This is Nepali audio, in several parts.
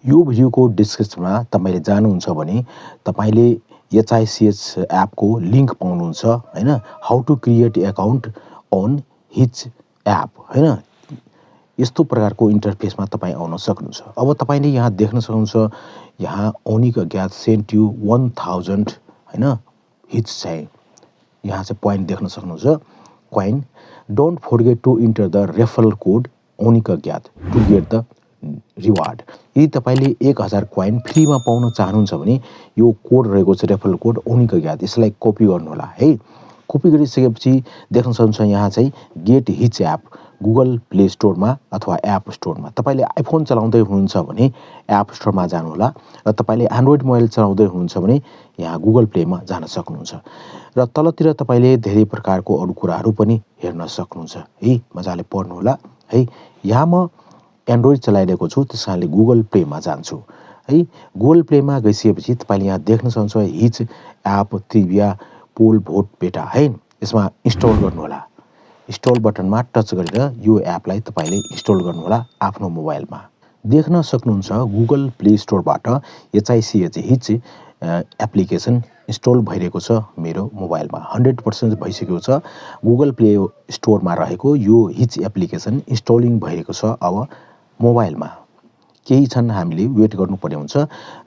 यो भिडियोको डिस्क्रिप्सनमा तपाईले जानुहुन्छ भने तपाईले HICH एपको लिंक पाउनुहुन्छ हैन। How to create account on Hich app हैन। यस्तो प्रकारको इन्टरफेसमा तपाई आउन सक्नुहुन्छ। अब तपाईले यहाँ देख्न सक्नुहुन्छ, यहाँ onicagyat सेन्ट यु 1000 हैन हिच चाहिँ यहाँ चाहिँ पोइन्ट देख्न सक्नुहुन्छ। Coin don't forget to enter the referral code onicagyat to get the reward. यदि तपाईले 1000 कोइन फ्रीमा पाउन चाहनुहुन्छ भने यो कोड रहेको छ रेफरल कोड onicagyat, यसलाई कपी गर्नु होला है। कपी गरिसकेपछि देख्न सक्नुहुन्छ यहाँ चाहिँ get Hich app Google Play स्टोरमा अथवा एप स्टोरमा। तपाईले आइफोन चलाउँदै हुनुहुन्छ भने एप स्टोरमा जानु होला र तपाईले एन्ड्रोइड मोबाइल चलाउँदै हुनुहुन्छ भने यहाँ गुगल प्लेमा जान सक्नुहुन्छ। र तलतिर तपाईले धेरै प्रकारको अरु कुराहरु पनि हेर्न सक्नुहुन्छ है। मजाले पढ्नु होला है। यहाँ म एन्ड्रोइड चलाइरहेको छु, त्यसकारणले गुगल प्लेमा जान्छु है। गुगल प्लेमा गइसकेपछि तपाईले यहाँ देख्न सक्नुहुन्छ हिच एप ट्रिभिया पोल भोट बेटा है। यसमा इन्स्टल गर्नु होला। इन्स्टल बटनमा टच गरेर यो एपलाई तपाईले इन्स्टल गर्नु होला आफ्नो मोबाइलमा। देख्न सक्नुहुन्छ गुगल प्ले स्टोरबाट HICH हिच एप्लिकेसन इन्स्टल भइरहेको छ मेरो मोबाइलमा। 100% भइसकेको छ। गुगल प्ले स्टोरमा रहेको यो हिच एप्लिकेसन इन्स्टलिङ भइरहेको छ अब मोबाइलमा। केही क्षण हामीले वेट गर्नुपर्ने हुन्छ।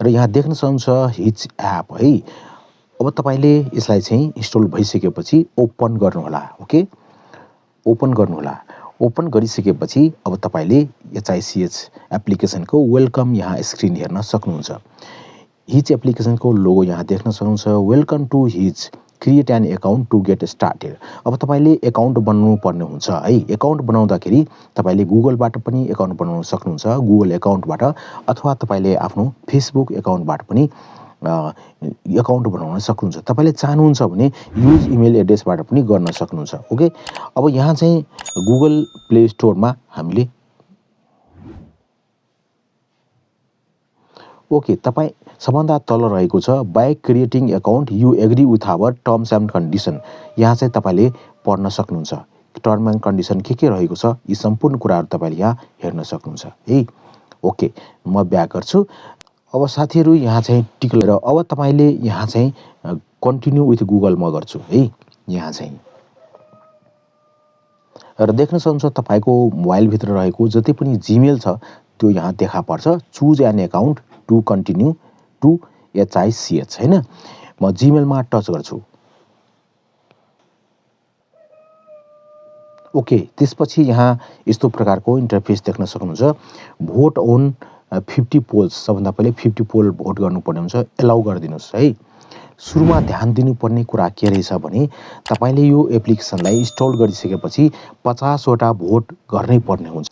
र यहाँ देख्न सक्नुहुन्छ हिच एप है। अब तपाईले यसलाई चाहिँ इन्स्टल भइसकेपछि ओपन गर्नु होला। ओके, ओपन गर्नु होला। ओपन गरिसकेपछि अब तपाईले HICH एप्लिकेसनको वेलकम यहाँ स्क्रिन हेर्न सक्नुहुन्छ। हिच एप्लिकेसनको लोगो यहाँ देख्न सक्नुहुन्छ। Welcome to Hich, create an account to get started. अब तपाईले अकाउन्ट बनाउनु पर्ने हुन्छ है। अकाउन्ट बनाउँदाखेरि तपाईले गुगलबाट पनि अकाउन्ट बनाउन सक्नुहुन्छ, गुगल अकाउन्टबाट, अथवा तपाईले आफ्नो फेसबुक अकाउन्टबाट पनि अकाउन्ट बनाउन सक्नुहुन्छ। तपाईले चाहनुहुन्छ भने युज इमेल एड्रेसबाट पनि गर्न सक्नुहुन्छ। ओके, अब यहाँ चाहिँ गुगल प्ले स्टोरमा हामीले ओके तपाई सबभन्दा तल रहेको छ by creating account you agree with our terms and condition. यहाँ चाहिँ तपाईले पढ्न सक्नुहुन्छ टर्म एन्ड कन्डिसन के रहेको छ। यी सम्पूर्ण कुराहरु तपाईले यहाँ हेर्न सक्नुहुन्छ है। ओके, म ब्याक गर्छु। अब साथीहरु यहाँ चाहिँ टिक गरेर अब तपाईले यहाँ चाहिँ कन्टिन्यू विथ गुगल म गर्छु है। यहाँ चाहिँ र देख्न सक्नुहुन्छ तपाईको मोबाइल भित्र रहेको जति पनि जीमेल छ त्यो यहाँ देखा पर्छ। Choose an account to continue to HICH हैन। म जीमेलमा टच गर्छु। ओके, त्यसपछि यहाँ यस्तो प्रकारको इन्टरफेस देख्न सक्नुहुन्छ। भोट अन 50 पोल्स, सबभन्दा पहिले 50 पोल भोट गर्नुपर्ने हुन्छ। एलाउ गरिदिनुस् है। सुरुमा ध्यान दिनुपर्ने कुरा के रहेछ भने तपाईले यो एप्लिकेसनलाई इन्स्टल गरिसकेपछि 50 वटा भोट गर्नै पर्ने हुन्छ।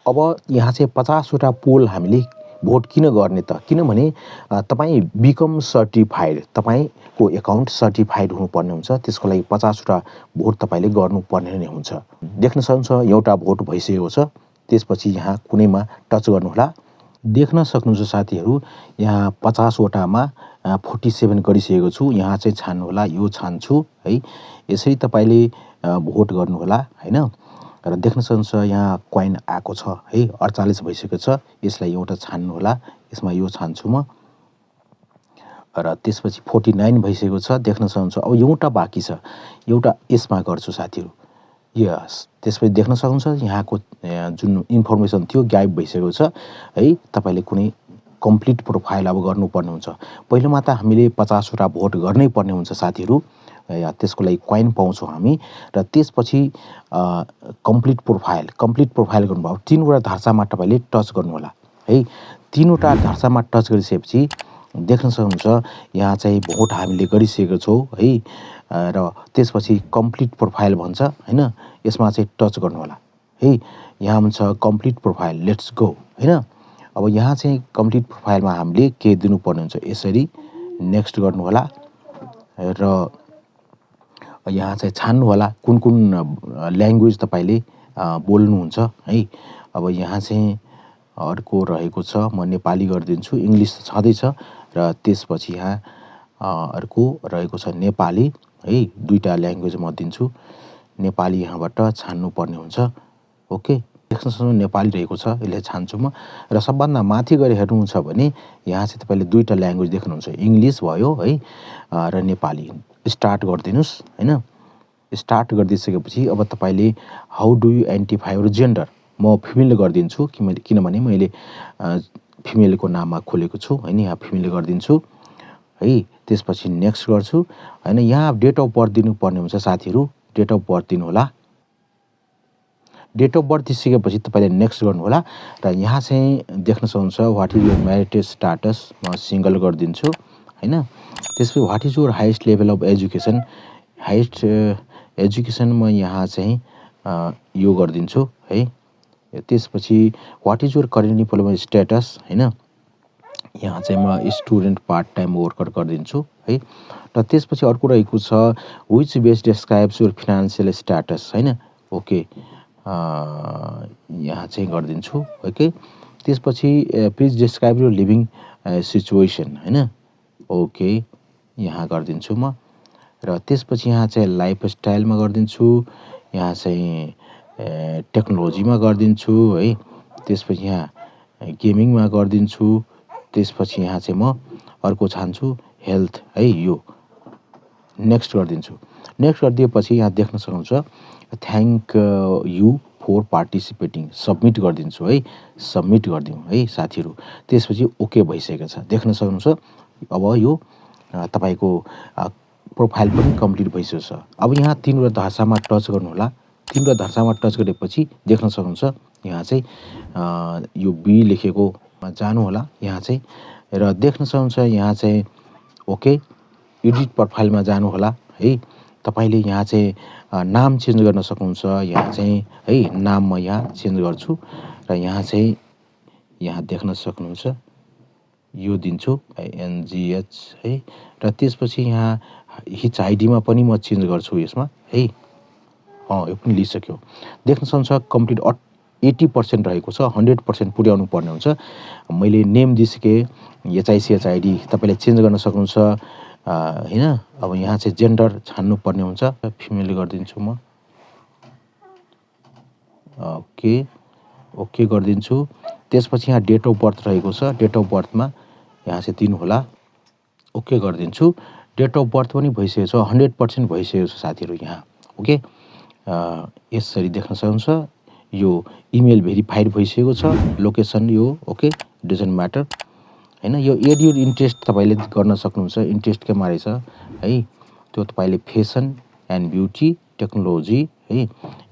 अब यहाँ चाहिँ 50 वटा पोल हामीले भोट किन गर्ने त? किनभने तपाई बिकम सर्टिफाइड, तपाईको अकाउन्ट सर्टिफाइड हुनुपर्ने हुन्छ। त्यसको लागि 50 वटा भोट तपाईले गर्नुपर्ने नै हुन्छ। देख्न सक्नुहुन्छ एउटा भोट भइसकेको छ। त्यसपछि यहाँ कुनैमा टच गर्नु होला। देख्न सक्नुहुन्छ साथीहरु यहाँ 50 वटामा 47 गरिसकेको छु। यहाँ चाहिँ छान्नु होला। यो छान्छु है। यसरी तपाईले भोट गर्नु होला हैन। र देख्न सक्नुहुन्छ यहाँ कोइन आएको छ है। 48 भइसकेको छ। यसलाई एउटा छान्नु होला। यसमा यो छान्छु म। र त्यसपछि 49 भइसकेको छ। देख्न सक्नुहुन्छ अब एउटा बाँकी छ। एउटा यसमा गर्छु साथीहरु। यस, त्यसपछि देख्न सक्नुहुन्छ यहाँको जुन इन्फर्मेसन थियो गायब भइसकेको छ है। तपाईले कुनै कम्प्लिट प्रोफाइल अब गर्नुपर्ने हुन्छ। पहिलोमा त हामीले 50 वटा भोट गर्नै पर्ने हुन्छ साथीहरु। त्यसको लागि कोइन पाउँछौं हामी। र त्यसपछि कम्प्लिट प्रोफाइल गर्नुभयो। 3 वटा धर्सामा तपाईले टच गर्नु होला है। 3 वटा धर्सामा टच गरिसकेपछि देख्न सक्नुहुन्छ यहाँ चाहिँ भोट हामीले गरिसकेको छौं है। र त्यसपछि कम्प्लिट प्रोफाइल भन्छ हैन। यसमा चाहिँ टच गर्नु होला है। यहाँ भन्छ कम्प्लिट प्रोफाइल, लेट्स गो हैन। अब यहाँ चाहिँ कम्प्लिट प्रोफाइलमा हामीले के दिनुपर्ने हुन्छ। यसरी नेक्स्ट गर्नु होला। र यहाँ चाहिँ छान्नु होला कुन ल्याङ्ग्वेज तपाईले बोल्नुहुन्छ है। अब यहाँ चाहिँ अर्को रहेको छ। म नेपाली गरिदिन्छु। इंग्लिश छँदै छ। र त्यसपछि यहाँ अर्को रहेको छ नेपाली है। दुईटा ल्याङ्ग्वेज म दिन्छु। नेपाली यहाँबाट छान्नु पर्ने हुन्छ। ओके, देख्न सक्नुहुन्छ नेपाली रहेको छ, यसले छान्छु म। र सबभन्दा माथि गएर हेर्नुहुन्छ भने यहाँ चाहिँ तपाईँले दुईटा ल्याङ्ग्वेज देख्नुहुन्छ, इङ्ग्लिस भयो है र नेपाली। स्टार्ट गरिदिनुस् हैन। स्टार्ट गरिदिसकेपछि अब तपाईँले how do you identify your gender, म फिमेल गरिदिन्छु किनभने मैले फिमेलको नाममा खोलेको छु हैन। यहाँ फिमेल गरिदिन्छु है। त्यसपछि नेक्स्ट गर्छु हैन। यहाँ डेट अफ बर्थ दिनुपर्ने हुन्छ साथीहरू, डेट अफ बर्थ दिनु होला। डेट अफ बर्थ दिइसकेपछि तपाईँले नेक्स्ट गर्नु होला र यहाँ चाहिँ देख्न सक्नुहुन्छ व्हाट इज योर म्यारिटेज स्टाटस, म सिंगल गरिदिन्छु हैन। त्यसपछि what is your highest level of education, highest education म यहाँ चाहिँ यो गरिदिन्छु है। त्यसपछि what is your current employment status हैन, यहाँ चाहिँ म स्टुडेन्ट पार्ट टाइम वर्कर गरिदिन्छु है। र त्यसपछि अर्को रहेको छ which base describes your financial status हैन। ओके यहाँ चाहिँ गरिदिन्छु ओके। त्यसपछि please describe your living situation हैन। ओके यहाँ गरिदिन्छु म। र त्यसपछि यहाँ चाहिँ लाइफ स्टाइलमा गरिदिन्छु, यहाँ चाहिँ टेक्नोलोजीमा गरिदिन्छु है। त्यसपछि यहाँ गेमिङमा गरिदिन्छु। त्यसपछि यहाँ चाहिँ म अर्को छान्छु हेल्थ है, यो नेक्स्ट गरिदिन्छु। नेक्स्ट गरिदिएपछि यहाँ देख्न सक्नुहुन्छ thank you for participating, submit गरिदिन्छु है। सबमिट गरिदिउँ है साथीहरू। त्यसपछि ओके भइसकेको छ, देख्न सक्नुहुन्छ। अब यो तपाईँको प्रोफाइल पनि कम्प्लिट भइसकेको छ। अब यहाँ तीनवटा धर्सामा टच गर्नु होला। तीनवटा धर्सामा टच गरेपछि देख्न सक्नुहुन्छ यहाँ चाहिँ यो बी लेखेकोमा जानु होला यहाँ चाहिँ, र देख्न सक्नुहुन्छ यहाँ चाहिँ ओके एडिट प्रोफाइलमा जानु होला है। तपाईँले यहाँ चाहिँ नाम चेन्ज गर्न सक्नुहुन्छ, यहाँ चाहिँ है नाम म यहाँ चेन्ज गर्छु र यहाँ चाहिँ यहाँ देख्न सक्नुहुन्छ यो दिन्छु INGH है। र त्यसपछि यहाँ हिच आइडीमा पनि म चेन्ज गर्छु यसमा है। यो पनि लिइसक्यो। देख्न सक्नुहुन्छ कम्प्लिट 80% रहेको छ, 100% पुर्याउनु पर्ने हुन्छ। मैले नेम दिइसकेँ, HICHID तपाईँले चेन्ज गर्न सक्नुहुन्छ हैन। अब यहाँ चाहिँ जेन्डर छान्नु पर्ने हुन्छ, फिमेल गरिदिन्छु म। ओके ओके गरिदिन्छु। त्यसपछि यहाँ डेट अफ बर्थ रहेको छ, डेट अफ बर्थमा यहाँ चाहिँ दिनु होला। ओके गरिदिन्छु। डेट अफ बर्थ पनि भइसकेको छ, 100% भइसकेको छ साथीहरू यहाँ ओके। यसरी देख्न सक्नुहुन्छ यो इमेल भेरिफाइड भइसकेको छ। लोकेसन यो ओके डजन्ट म्याटर हैन। यो एड योर इन्ट्रेस्ट तपाईँले गर्न सक्नुहुन्छ, इन्ट्रेस्ट केमा रहेछ है। त्यो तपाईँले फेसन एन्ड ब्युटी, टेक्नोलोजी है,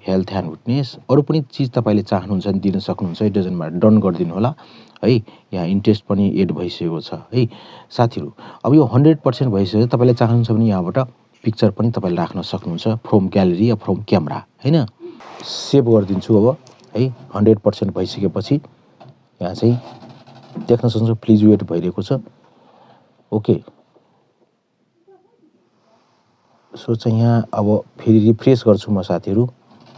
हेल्थ एन्ड फिटनेस, अरू पनि चिज तपाईँले चाहनुहुन्छ भने दिन सक्नुहुन्छ, इट डजन्ट म्याटर। डन गरिदिनु होला है। यहाँ इन्ट्रेस्ट पनि एड भइसकेको छ है साथीहरू। अब यो 100% भइसक्यो। तपाईँले चाहनुहुन्छ भने यहाँबाट पिक्चर पनि तपाईँले राख्न सक्नुहुन्छ, from gallery yeah from camera हैन। सेभ गरिदिन्छु अब है। 100% भइसकेपछि यहाँ चाहिँ देख्न सक्नुहुन्छ प्लिज वेट भइरहेको छ ओके। सो चाहिँ यहाँ अब फेरि रिफ्रेस गर्छु म साथीहरू,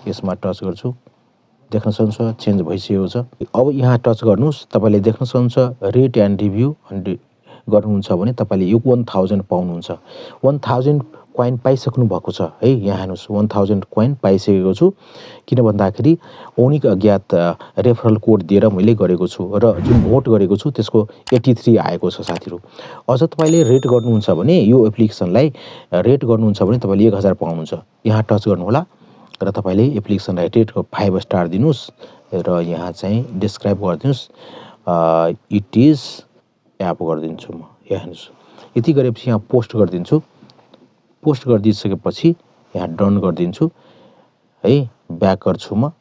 यसमा टच गर्छु, देख्न सक्नुहुन्छ चेन्ज भइसकेको छ। अब यहाँ टच गर्नुहोस्, तपाईँले देख्न सक्नुहुन्छ रेट एन्ड रिभ्यू गर्नुहुन्छ भने तपाईँले यो 1000 पाउनुहुन्छ। 1000 कोइन पाइसक्नु भएको छ है। यहाँ हेर्नुहोस् 1000 कोइन पाइसकेको छु, किन भन्दाखेरि ओनिक अज्ञात रेफरल कोड दिएर मैले गरेको छु र जुन भोट गरेको छु त्यसको 83 आएको छ साथीहरू। अझ तपाईँले रेट गर्नुहुन्छ भने यो एप्लिकेसनलाई रेट गर्नुहुन्छ भने तपाईँले 1000 पाउनुहुन्छ। यहाँ टच गर्नु होला र तपाईँले एप्लिकेसनलाई रेट 5 स्टार दिनुहोस् र यहाँ चाहिँ डिस्क्राइब गरिदिनुहोस् इट इज एप गरिदिन्छु म। यहाँ हेर्नुहोस् यति गरेपछि यहाँ पोस्ट गरिदिन्छु। पोस्ट गरिदिइसकेपछि यहाँ डन गरिदिन्छु है। ब्याक गर्छु म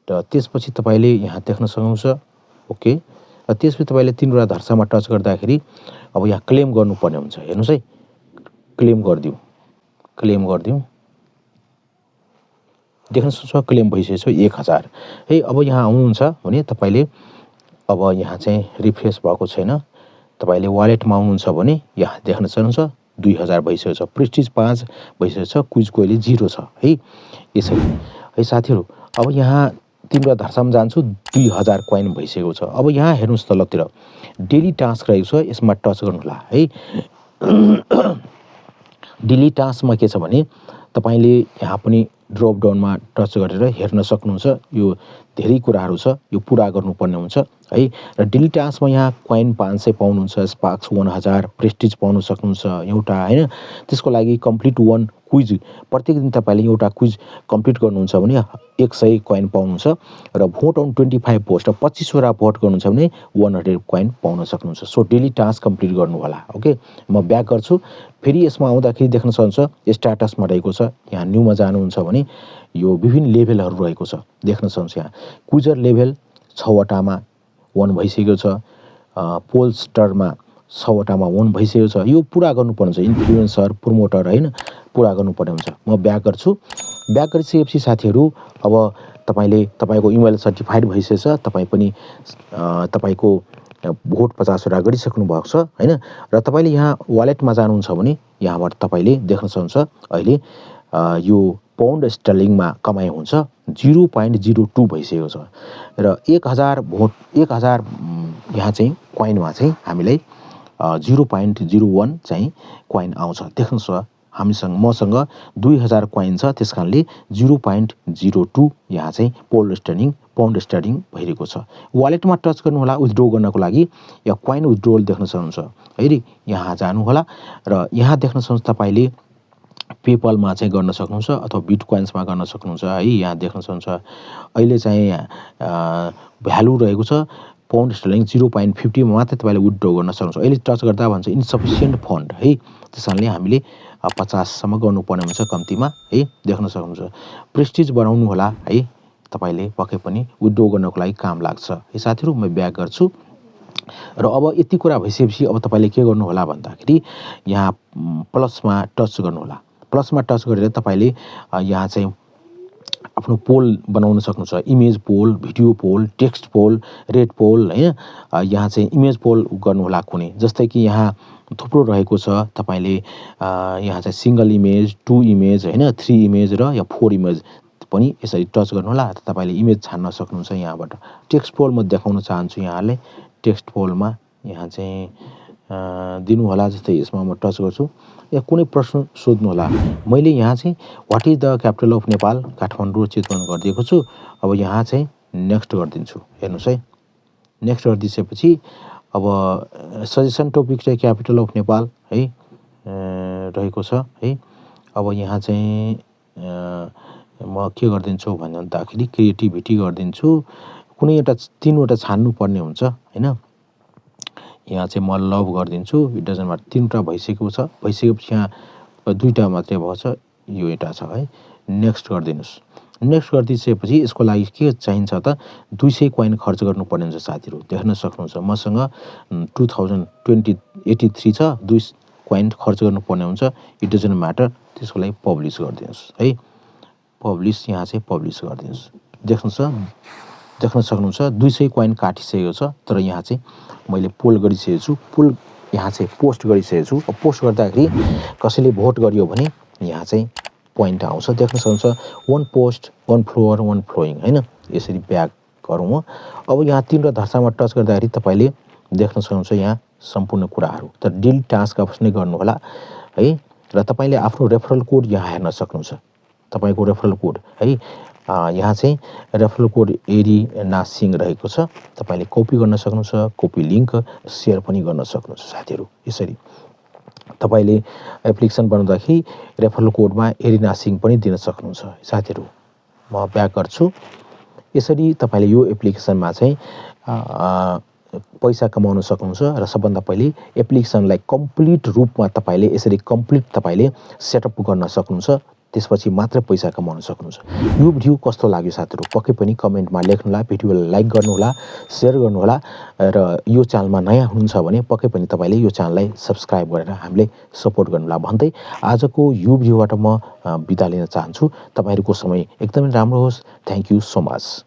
र त्यसपछि तपाईँले यहाँ देख्न सक्नुहुन्छ ओके। र त्यसपछि तपाईँले तीनवटा धर्सामा टच गर्दाखेरि अब यहाँ क्लेम गर्नुपर्ने हुन्छ। हेर्नुहोस् है, क्लेम गरिदिउँ, क्लेम गरिदिउँ। देख्न सक्नुहुन्छ क्लेम भइसकेको छ 1000 है। अब यहाँ आउनुहुन्छ भने तपाईँले अब यहाँ चाहिँ रिफ्रेस भएको छैन, तपाईँले वालेटमा आउनुहुन्छ भने यहाँ देख्न सक्नुहुन्छ 2000 भइसकेको छ, प्रेस्टिज 5 भइसकेको छ, क्विजको अहिले 0 छ है। यसरी है साथीहरू। अब यहाँ तीनवटा धर्सामा जान्छु, 2000 कोइन भइसकेको छ। अब यहाँ हेर्नुहोस् तलतिर डेली टास्क रहेको छ, यसमा टच गर्नु होला है। डेली टास्कमा के छ भने तपाईँले यहाँ पनि ड्रप डाउनमा टच गरेर हेर्न सक्नुहुन्छ। यो धेरै कुराहरू छ, यो पुरा गर्नुपर्ने हुन्छ है। र डेली टास्कमा यहाँ कोइन 500 पाउनुहुन्छ, स्पार्क्स 1000, प्रेस्टिज पाउन सक्नुहुन्छ एउटा हैन। त्यसको लागि कम्प्लिट 1 क्विज, प्रत्येक दिन तपाईले एउटा क्विज कम्प्लिट गर्नुहुन्छ भने 100 कोइन पाउनुहुन्छ र भोट अन 25 पोस्ट, 25 वटा भोट गर्नुहुन्छ भने 100 कोइन पाउन सक्नुहुन्छ। सो डेली टास्क कम्प्लिट गर्नु होला। ओके, म ब्याक गर्छु। फेरि यसमा आउँदाखेरि देख्न सक्नुहुन्छ स्ट्याटसमा रहेको छ। यहाँ न्यूमा जानुहुन्छ भने यो विभिन्न लेभलहरू रहेको छ, देख्न सक्नुहुन्छ। यहाँ क्विजर लेभल 6 वटामा 1 भइसकेको छ, पोलस्टरमा 6 वटामा 1 भइसकेको छ। यो पुरा गर्नुपर्ने हुन्छ, इन्फ्लुएन्सर, प्रोमोटर हैन, पुरा गर्नुपर्ने हुन्छ। म ब्याक गर्छु। ब्याक गरिसकेपछि साथीहरू अब तपाईले तपाईको इमेल सर्टिफाइड भइसकेछ, तपाई पनि तपाईको भोट 50 वटा गरिसक्नु भएको छ हैन। र तपाईले यहाँ वालेटमा जानुहुन्छ भने यहाँबाट तपाईले देख्न सक्नुहुन्छ अहिले यो पाउन्ड स्टर्लिङमा कमाइ हुन्छ 0.02 भइसकेको छ र 1000 भोट 1000 यहाँ चाहिँ कोइनमा चाहिँ हामीलाई 0.01 चाहिँ कोइन आउँछ। देख्नुस् हामीसँग मसँग 2000 कोइन छ, त्यसकारणले 0.02 यहाँ चाहिँ पाउन्ड स्टर्लिङ भइरहेको छ। वालेटमा टच गर्नु होला विथड्रो गर्नको लागि, या कोइन विथड्रोल देख्न सक्नुहुन्छ है। यहाँ जानु होला र यहाँ देख्न सक्नुहुन्छ तपाईले पेपलमा चाहिँ गर्न सक्नुहुन्छ अथवा बिटकोइन्समा गर्न सक्नुहुन्छ है। यहाँ देख्न सक्नुहुन्छ अहिले चाहिँ भ्यालु रहेको छ पाउन्ड स्टर्लिङ 0.50 मा मात्रै तपाईले विथड्रो गर्न सक्नुहुन्छ। अहिले टच गर्दा भन्छ इन्सफिसिएन्ट फन्ड है, त्यसकारणले हामीले 50 सम्म गर्नुपर्ने हुन्छ कम्तीमा है। देख्न सक्नुहुन्छ प्रेस्टिज बनाउनु होला है, तपाईले पक्कै पनि विथड्रो गर्नको लागि काम लाग्छ है। साथीहरु म ब्याक गर्छु र अब यति कुरा भइसकेपछि अब तपाईले के गर्नु होला भन्दाखेरि यहाँ प्लसमा टच गर्नु होला। प्लसमा टच गरेर तपाईले यहाँ चाहिँ आफ्नो पोल बनाउन सक्नुहुन्छ, इमेज पोल, भिडियो पोल, टेक्स्ट पोल, रेड पोल हैन। यहाँ चाहिँ इमेज पोल गर्नु होला कुनै, जस्तै कि यहाँ थुप्रो रहेको छ। तपाईले यहाँ चाहिँ सिंगल इमेज, 2 इमेज हैन, 3 इमेज र या 4 इमेज पनि यसरी टच गर्नु होला। तपाईले इमेज छान्न सक्नुहुन्छ यहाँबाट। टेक्स्ट पोल म देखाउन चाहन्छु यहाँलाई। टेक्स्ट पोलमा यहाँ चाहिँ दिनु होला, जस्तै यसमा म टच गर्छु। या कुनै प्रश्न सोध्नु होला। मैले यहाँ चाहिँ what is the capital of Nepal, Kathmandu Chitwan गरिदिएको छु। अब यहाँ चाहिँ नेक्स्ट गरिदिन्छु। हेर्नुस् है, नेक्स्ट गरिदिएपछि अब सजेसन टपिक चाहिँ क्यापिटल अफ नेपाल है रहेको छ है। अब यहाँ चाहिँ म के गरिदिन्छु भन्दाखेरि क्रिएटिभिटी गरिदिन्छु। कुनै एउटा 3 वटा छान्नु पर्ने हुन्छ हैन। यहाँ चाहिँ म लभ गरिदिन्छु। इट डजन्ट म्याटर, 3 वटा भइसकेको छ। भइसकेपछि यहाँ 2टा मात्रै भएको छ, यो एउटा छ है। नेक्स्ट गरिदिनुस्। नेक्स्ट गरिदिएपछि यसको लागि के चाहिन्छ त 200 कोइन खर्च गर्नुपर्ने हुन्छ साथीहरु। देख्न सक्नुहुन्छ मसँग 2083 छ, 2 कोइन खर्च गर्नुपर्ने हुन्छ। इट डजन्ट म्याटर, त्यसको लागि पब्लिश गरिदिनुस् है। पब्लिश, यहाँ चाहिँ पब्लिश गरिदिनुस्। देख्न सक्नुहुन्छ 200 कोइन काटिसकेको छ। तर यहाँ चाहिँ मैले पोल गरिसकेको छु। पोल यहाँ चाहिँ पोस्ट गरिसकेको छु। पोस्ट गर्दाखेरि कसैले भोट गर्यो भने यहाँ चाहिँ पोइन्ट आउँछ। देख्न सक्नुहुन्छ 1 पोस्ट 1 फ्लोवर 1 फ्लोइङ हैन। यसरी ब्याक गरौँ। अब यहाँ 3 धर्सामा टच गर्दाखेरि तपाईले देख्न सक्नुहुन्छ यहाँ सम्पूर्ण कुराहरू। तर डेली टास्क अप्सनै गर्नु होला है। र तपाईले आफ्नो रेफरल कोड यहाँ हेर्न सक्नुहुन्छ। तपाईको रेफरल कोड है, यहाँ चाहिँ रेफरल कोड एरिनासिंह रहेको छ। तपाईले कपी गर्न सक्नुहुन्छ, कपी लिंक शेयर पनि गर्न सक्नुहुन्छ साथीहरु। यसरी तपाईले एप्लिकेसन बनाउँदाखेरि रेफरल कोडमा एरिनासिंह पनि दिन सक्नुहुन्छ साथीहरु। म ब्याक गर्छु। यसरी तपाईले यो एप्लिकेसनमा चाहिँ पैसा कमाउन सक्नुहुन्छ। र सबभन्दा पहिले एप्लिकेसनलाई कम्प्लिट रूपमा तपाईले यसरी कम्प्लिट तपाईले सेटअप गर्न सक्नुहुन्छ। त्यसपछि मात्र पैसा कमाउन सक्नुहुन्छ। यो भिडियो कस्तो लाग्यो साथीहरु पक्कै पनि कमेन्टमा लेख्नु होला। भिडियोलाई लाइक गर्नु होला, शेयर गर्नु होला। र यो च्यानलमा नयाँ हुनुहुन्छ भने पक्कै पनि तपाईले यो च्यानललाई सब्स्क्राइब गरेर हामीले सपोर्ट गर्नु होला भन्दै आजको यो भिडियोबाट म बिदा लिन चाहन्छु। तपाईहरुको समय एकदमै राम्रो होस्। Thank you so much.